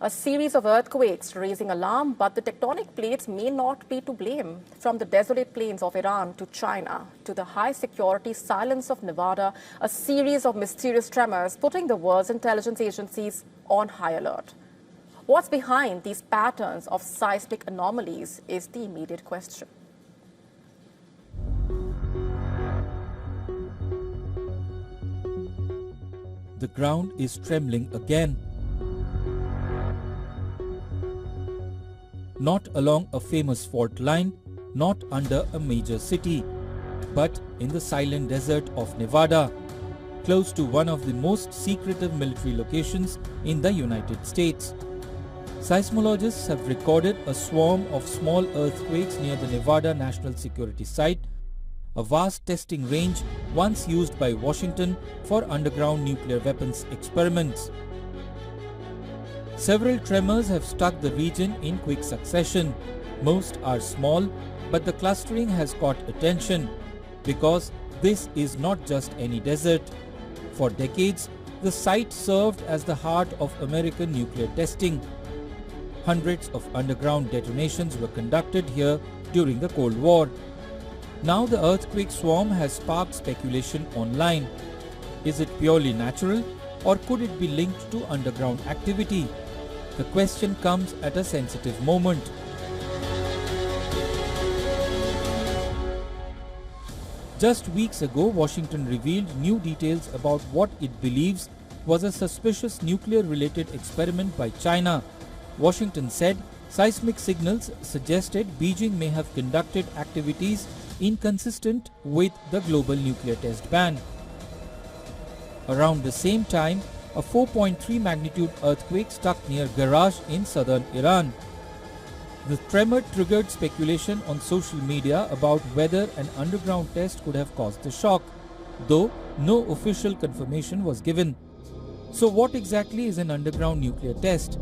A series of earthquakes raising alarm, but the tectonic plates may not be to blame. From the desolate plains of Iran to China, to the high-security silence of Nevada, a series of mysterious tremors putting the world's intelligence agencies on high alert. What's behind these patterns of seismic anomalies is the immediate question. The ground is trembling again. Not along a famous fault line, not under a major city, but in the silent desert of Nevada, close to one of the most secretive military locations in the United States. Seismologists have recorded a swarm of small earthquakes near the Nevada National Security Site, a vast testing range once used by Washington for underground nuclear weapons experiments. Several tremors have struck the region in quick succession. Most are small, but the clustering has caught attention because this is not just any desert. For decades, the site served as the heart of American nuclear testing. Hundreds of underground detonations were conducted here during the Cold War. Now the earthquake swarm has sparked speculation online. Is it purely natural, or could it be linked to underground activity? The question comes at a sensitive moment. Just weeks ago, Washington revealed new details about what it believes was a suspicious nuclear-related experiment by China. Washington said seismic signals suggested Beijing may have conducted activities inconsistent with the global nuclear test ban. Around the same time, a 4.3 magnitude earthquake struck near Garaj in southern Iran. The tremor triggered speculation on social media about whether an underground test could have caused the shock, though no official confirmation was given. So what exactly is an underground nuclear test?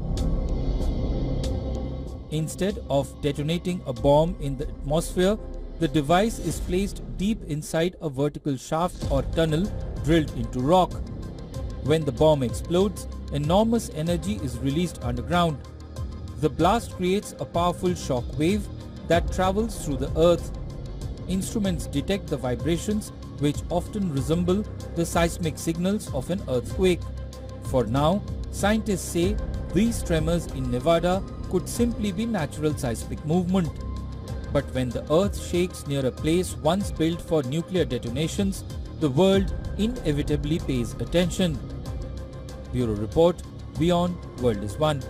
Instead of detonating a bomb in the atmosphere, the device is placed deep inside a vertical shaft or tunnel drilled into rock. When the bomb explodes, enormous energy is released underground. The blast creates a powerful shock wave that travels through the earth. Instruments detect the vibrations, which often resemble the seismic signals of an earthquake. For now, scientists say these tremors in Nevada could simply be natural seismic movement. But when the earth shakes near a place once built for nuclear detonations, the world inevitably pays attention. Bureau Report, WION World is One.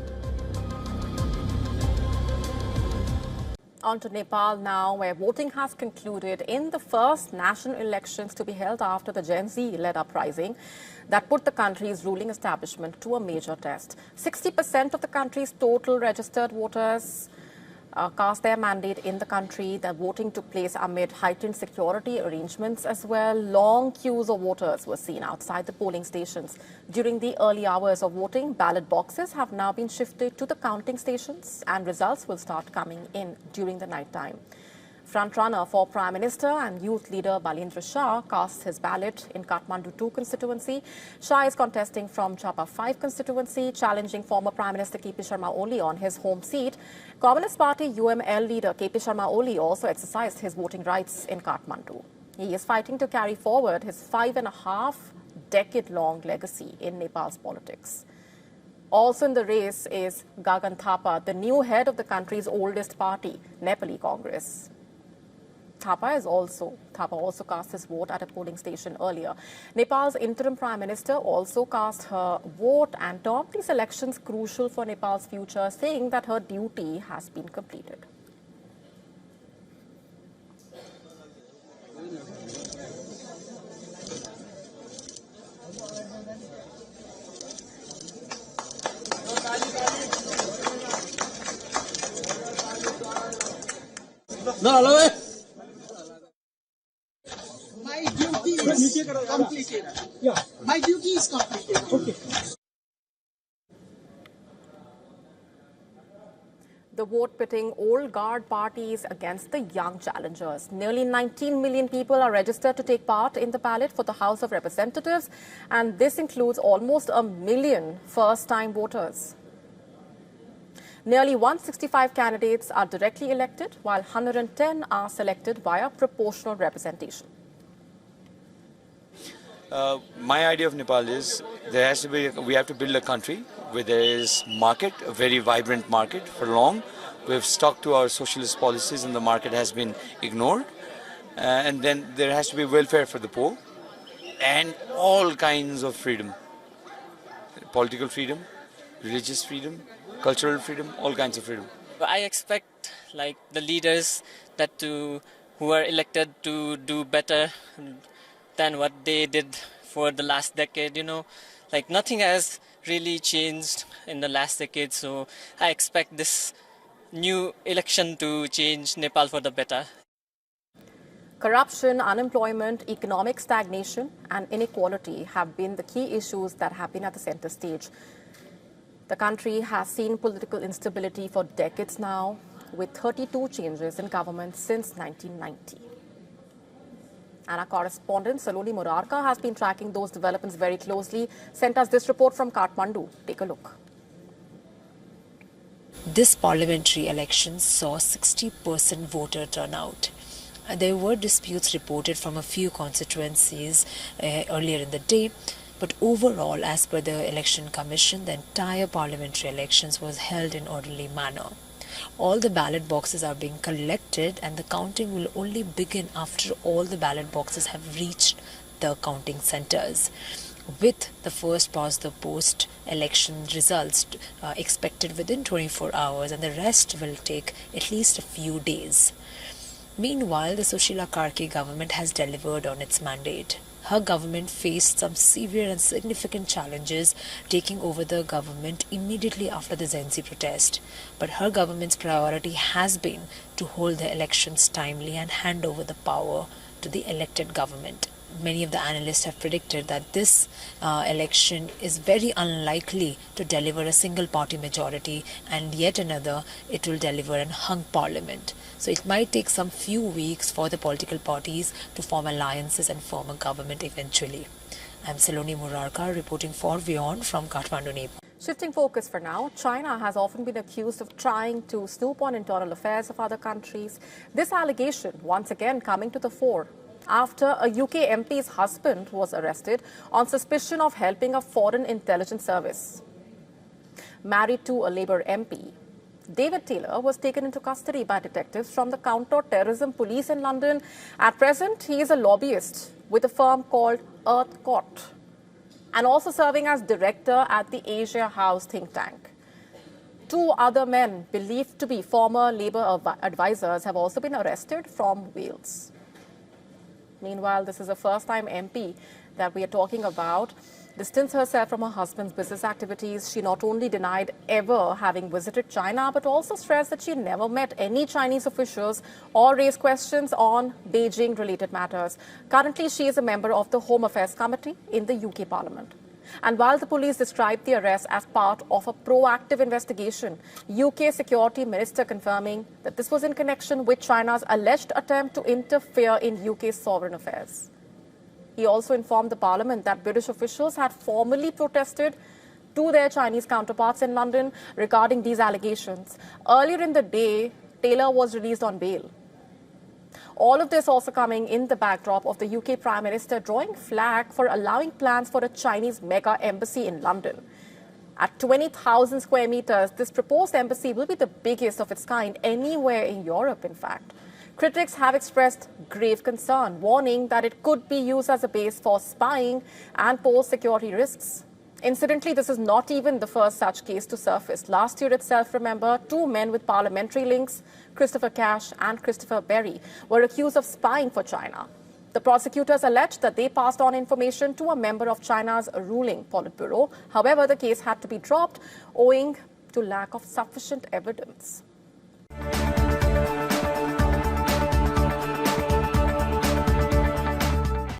On to Nepal now, where voting has concluded in the first national elections to be held after the Gen Z-led uprising that put the country's ruling establishment to a major test. 60% of the country's total registered voters cast their mandate in the country. The voting took place amid heightened security arrangements as well. Long queues of voters were seen outside the polling stations. During the early hours of voting, ballot boxes have now been shifted to the counting stations and results will start coming in during the night time. Frontrunner for Prime Minister and youth leader Balendra Shah cast his ballot in Kathmandu 2 constituency. Shah is contesting from Chapa 5 constituency, challenging former Prime Minister KP Sharma Oli on his home seat. Communist Party UML leader KP Sharma Oli also exercised his voting rights in Kathmandu. He is fighting to carry forward his 5.5-decade-long legacy in Nepal's politics. Also in the race is Gagan Thapa, the new head of the country's oldest party, Nepali Congress. Thapa also cast his vote at a polling station earlier. Nepal's interim Prime Minister also cast her vote and termed these elections crucial for Nepal's future, saying that her duty has been completed. My duty is completed. Yeah. My duty is completed. Okay. The vote pitting old guard parties against the young challengers. Nearly 19 million people are registered to take part in the ballot for the House of Representatives, and this includes almost 1 million first-time voters. Nearly 165 candidates are directly elected, while 110 are selected via proportional representation. My idea of Nepal is we have to build a country where there is market, a very vibrant market for long. We've stuck to our socialist policies and the market has been ignored. And then there has to be welfare for the poor and all kinds of freedom. Political freedom, religious freedom, cultural freedom, all kinds of freedom. I expect like the leaders who are elected to do better than what they did for the last decade, Like nothing has really changed in the last decade, so I expect this new election to change Nepal for the better. Corruption, unemployment, economic stagnation and inequality have been the key issues that have been at the center stage. The country has seen political instability for decades now, with 32 changes in government since 1990. And our correspondent, Saloni Murarka, has been tracking those developments very closely, sent us this report from Kathmandu. Take a look. This parliamentary election saw 60% voter turnout. There were disputes reported from a few constituencies earlier in the day, but overall, as per the Election Commission, the entire parliamentary elections was held in orderly manner. All the ballot boxes are being collected and the counting will only begin after all the ballot boxes have reached the counting centers, with the first past the post election results expected within 24 hours, and the rest will take at least a few days. Meanwhile, the Sushila Karki government has delivered on its mandate. Her government faced some severe and significant challenges taking over the government immediately after the Gen Z protest. But her government's priority has been to hold the elections timely and hand over the power to the elected government. Many of the analysts have predicted that this election is very unlikely to deliver a single party majority, and yet another it will deliver an hung parliament. So it might take some few weeks for the political parties to form alliances and form a government eventually. I'm Saloni Murarka reporting for WION from Kathmandu, Nepal. Shifting focus for now, China has often been accused of trying to snoop on internal affairs of other countries. This allegation once again coming to the fore after a UK MP's husband was arrested on suspicion of helping a foreign intelligence service. Married to a Labour MP, David Taylor was taken into custody by detectives from the counter-terrorism police in London. At present, he is a lobbyist with a firm called Earth Court and also serving as director at the Asia House think tank. Two other men believed to be former Labour advisors have also been arrested from Wales. Meanwhile, this is the first time MP that we are talking about distanced herself from her husband's business activities. She not only denied ever having visited China, but also stressed that she never met any Chinese officials or raised questions on Beijing-related matters. Currently, she is a member of the Home Affairs Committee in the UK Parliament. And while the police described the arrest as part of a proactive investigation, UK Security Minister confirming that this was in connection with China's alleged attempt to interfere in UK's sovereign affairs. He also informed the Parliament that British officials had formally protested to their Chinese counterparts in London regarding these allegations. Earlier in the day, Taylor was released on bail. All of this also coming in the backdrop of the UK Prime Minister drawing flag for allowing plans for a Chinese mega embassy in London. At 20,000 square meters, this proposed embassy will be the biggest of its kind anywhere in Europe, in fact. Critics have expressed grave concern, warning that it could be used as a base for spying and pose security risks. Incidentally, this is not even the first such case to surface. Last year itself, remember, two men with parliamentary links, Christopher Cash and Christopher Berry, were accused of spying for China. The prosecutors alleged that they passed on information to a member of China's ruling Politburo. However, the case had to be dropped owing to lack of sufficient evidence.